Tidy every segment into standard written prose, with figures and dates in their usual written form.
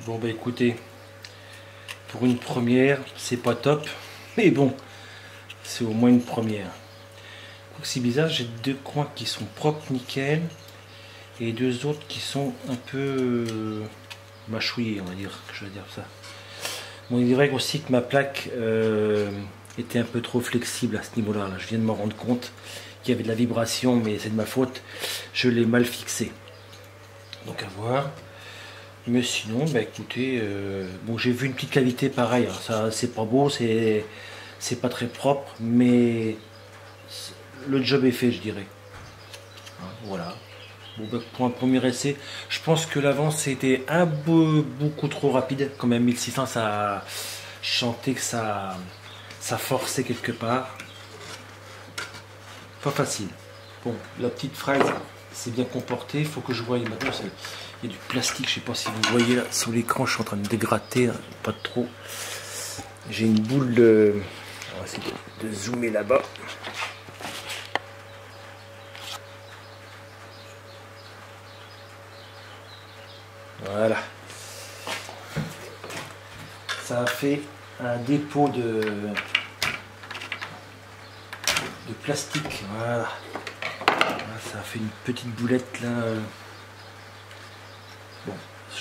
Bon bah écoutez, pour une première, c'est pas top, mais bon, c'est au moins une première. C'est bizarre, j'ai deux coins qui sont propres, nickel, et deux autres qui sont un peu mâchouillés, on va dire, je vais dire ça. Bon, il est vrai aussi que ma plaque était un peu trop flexible à ce niveau-là. Je viens de m'en rendre compte qu'il y avait de la vibration, mais c'est de ma faute. Je l'ai mal fixé. Donc à voir. Mais sinon, bah écoutez, bon, j'ai vu une petite cavité pareil. Alors, ça, c'est pas beau, c'est pas très propre, mais le job est fait, je dirais. Voilà. Bon, bah, pour un premier essai, je pense que l'avance était un peu beaucoup trop rapide. Quand même, 1600, ça, je sentais que ça forçait quelque part. Pas facile. Bon, la petite fraise, c'est bien comporté. Il faut que je voie maintenant. Il y a du plastique, je sais pas si vous voyez là sur l'écran, je suis en train de dégratter, hein, pas trop. J'ai une boule de... On va essayer de zoomer là-bas. Voilà. Ça a fait un dépôt de plastique. Voilà. Ça a fait une petite boulette là. Bon,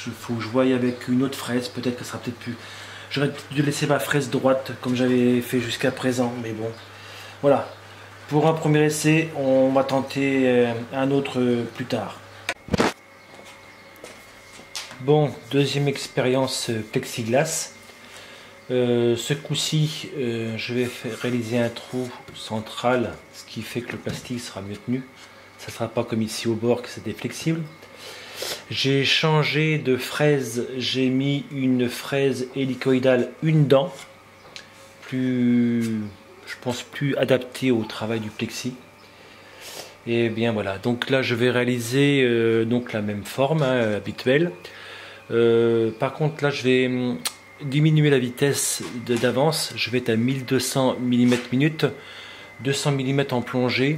il faut que je voie avec une autre fraise. Peut-être que ça sera peut-être plus. J'aurais dû laisser ma fraise droite comme j'avais fait jusqu'à présent. Mais bon. Voilà. Pour un premier essai, on va tenter un autre plus tard. Bon, deuxième expérience plexiglas. Ce coup-ci, je vais réaliser un trou central, ce qui fait que le plastique sera mieux tenu. Ça ne sera pas comme ici au bord que c'était flexible. J'ai changé de fraise, j'ai mis une fraise hélicoïdale, une dent, je pense plus adaptée au travail du plexi. Et bien voilà, donc là je vais réaliser donc la même forme habituelle. Par contre là je vais diminuer la vitesse d'avance, je vais être à 1200 mm/min, 200 mm en plongée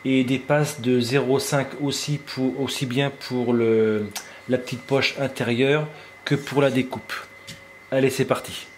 et des passes de 0,5 aussi bien pour la petite poche intérieure que pour la découpe. Allez, c'est parti.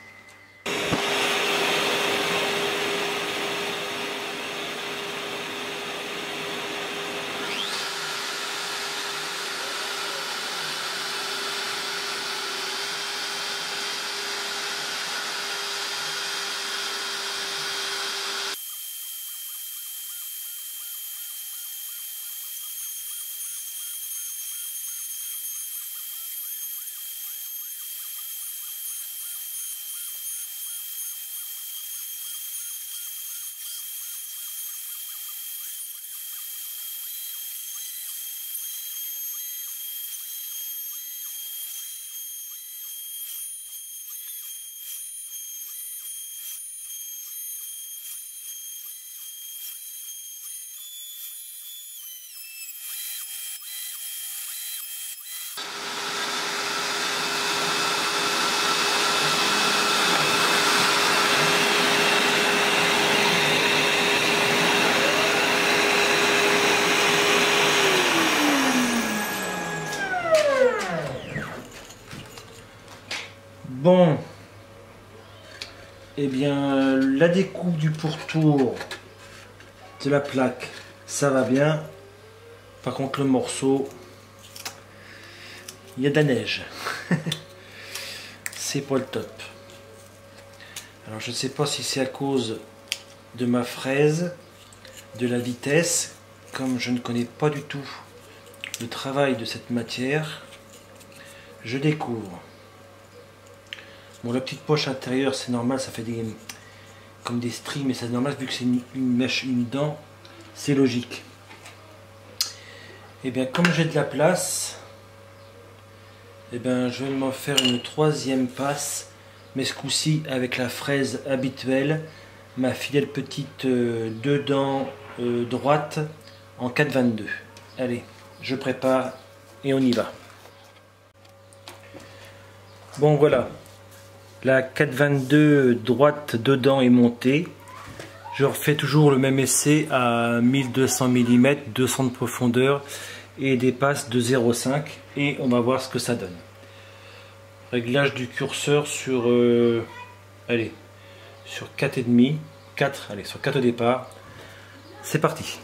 Bon, et bien la découpe du pourtour de la plaque, ça va bien. Par contre le morceau, il y a de la neige. C'est pas le top. Alors je ne sais pas si c'est à cause de ma fraise, de la vitesse, comme je ne connais pas du tout le travail de cette matière, je découvre. Bon, la petite poche intérieure, c'est normal, ça fait comme des stries, mais c'est normal vu que c'est une mèche, une dent, c'est logique. Et bien, comme j'ai de la place, et bien, je vais m'en faire une troisième passe, mais ce coup-ci avec la fraise habituelle, ma fidèle petite deux dents droite en 4,22. Allez, je prépare et on y va. Bon, voilà. La 4,22 droite dedans est montée. Je refais toujours le même essai à 1200 mm, 200 de profondeur et des passes de 0,5 et on va voir ce que ça donne. Réglage du curseur sur allez, sur 4,5, 4, allez, sur 4 au départ. C'est parti.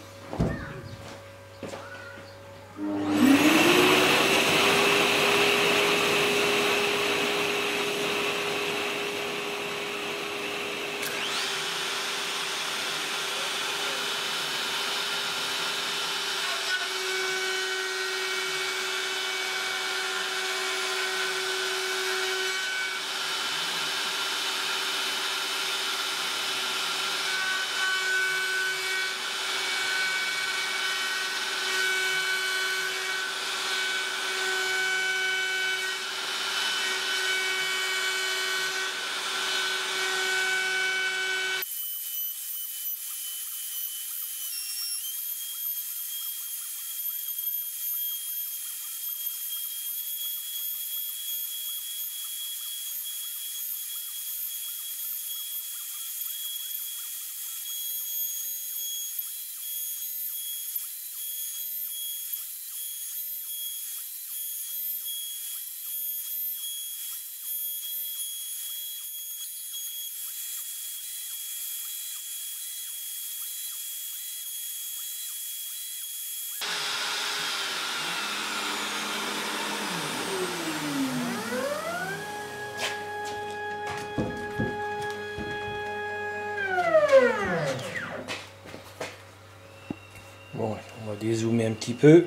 Bon, on va dézoomer un petit peu.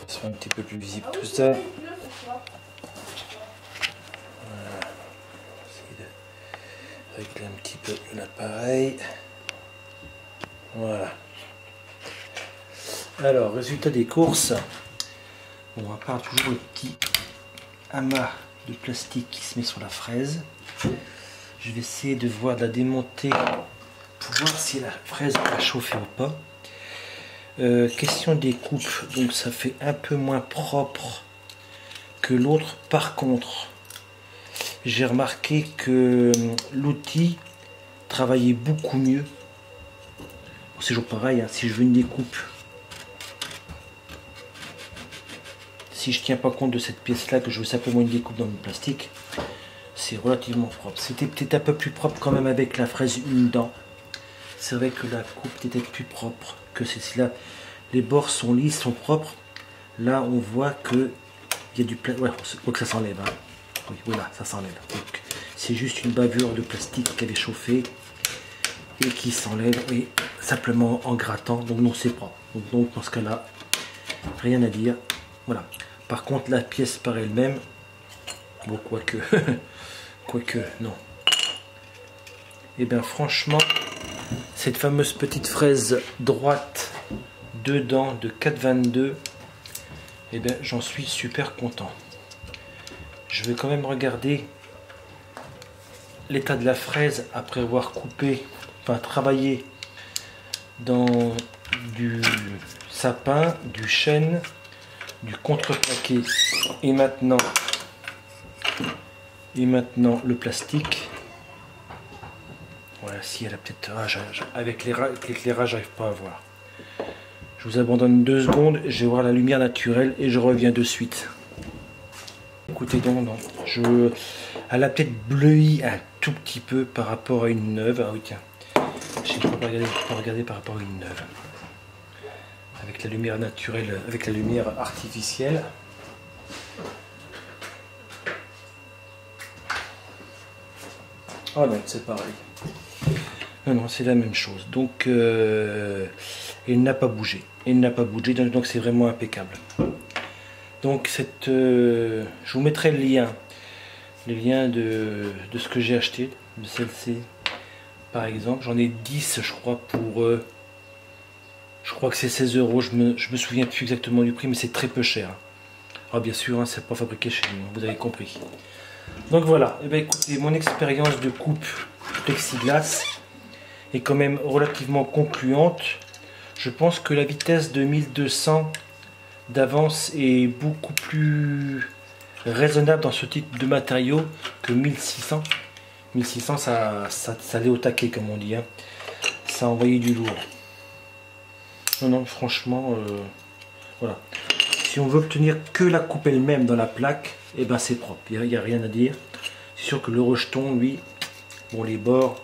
Ça sera un petit peu plus visible tout ça. Voilà. Essayer de régler un petit peu l'appareil. Voilà. Alors, résultat des courses. Bon, on va part toujours le petit amas de plastique qui se met sur la fraise. Je vais essayer de voir, de la démonter pour voir si la fraise a chauffé ou pas. Question des coupes, donc ça fait un peu moins propre que l'autre. Par contre, j'ai remarqué que l'outil travaillait beaucoup mieux. C'est toujours pareil, hein, si je veux une découpe, si je tiens pas compte de cette pièce là, que je veux simplement une découpe dans le plastique, c'est relativement propre. C'était peut-être un peu plus propre quand même avec la fraise une dent. C'est vrai que la coupe était plus propre que celle-ci-là. Les bords sont lisses, sont propres. Là, on voit que il y a du plastique. Ouais, faut que ça s'enlève. Hein. Oui, voilà, ça s'enlève. Donc, c'est juste une bavure de plastique qui avait chauffé et qui s'enlève, et simplement en grattant. Donc, non, c'est propre. Donc, dans ce cas-là, rien à dire. Voilà. Par contre, la pièce par elle-même, bon, quoique, quoique, non. Et bien, franchement, cette fameuse petite fraise droite, deux dents de 4,22, et bien, j'en suis super content. Je vais quand même regarder l'état de la fraise après avoir coupé, enfin travaillé dans du sapin, du chêne, du contreplaqué et maintenant le plastique. Voilà, si elle a peut-être avec l'éclairage, j'arrive pas à voir. Je vous abandonne 2 secondes, je vais voir la lumière naturelle et je reviens de suite. Écoutez donc, non, elle a peut-être bleui un tout petit peu par rapport à une neuve. Ah oui, tiens, je ne peux pas regarder par rapport à une neuve. Avec la lumière naturelle, avec la lumière artificielle. Oh non, c'est pareil. Non, non, c'est la même chose. Donc, il n'a pas bougé. Il n'a pas bougé, donc c'est vraiment impeccable. Donc, je vous mettrai le lien de ce que j'ai acheté, de celle-ci, par exemple. J'en ai 10, je crois, pour... je crois que c'est 16 €. Je me souviens plus exactement du prix, mais c'est très peu cher. Ah, bien sûr, hein, c'est pas fabriqué chez nous, vous avez compris. Donc voilà, et bien, écoutez, mon expérience de coupe plexiglas est quand même relativement concluante. Je pense que la vitesse de 1200 d'avance est beaucoup plus raisonnable dans ce type de matériau que 1600. 1600, ça allait au taquet, comme on dit. Hein. Ça a envoyé du lourd. Non, non, franchement, voilà. si on veut obtenir que la coupe elle-même dans la plaque, et ben c'est propre, il n'y a rien à dire. C'est sûr que le rejeton, lui, bon, les bords,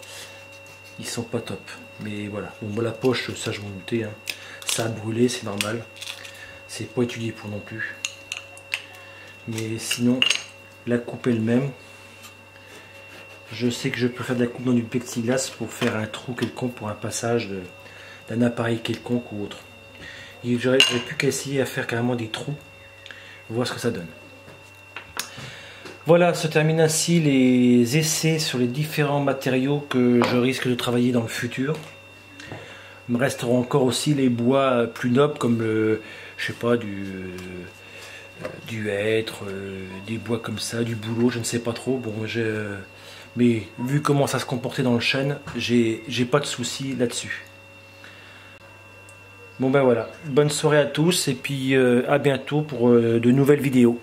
ils sont pas top. Mais voilà, bon, la poche, ça je m'en doutais, hein. Ça a brûlé, c'est normal. C'est pas étudié pour non plus. Mais sinon, la coupe elle-même, je sais que je peux faire de la coupe dans du plexiglas pour faire un trou quelconque pour un passage d'un appareil quelconque ou autre. J'aurais plus qu'à essayer à faire carrément des trous, voir ce que ça donne. Voilà, se termine ainsi les essais sur les différents matériaux que je risque de travailler dans le futur. Il me resteront encore aussi les bois plus nobles comme je sais pas, du hêtre, des bois comme ça, du bouleau, je ne sais pas trop. Bon, mais vu comment ça se comportait dans le chêne, j'ai pas de soucis là-dessus. Bon ben voilà, bonne soirée à tous et puis à bientôt pour de nouvelles vidéos.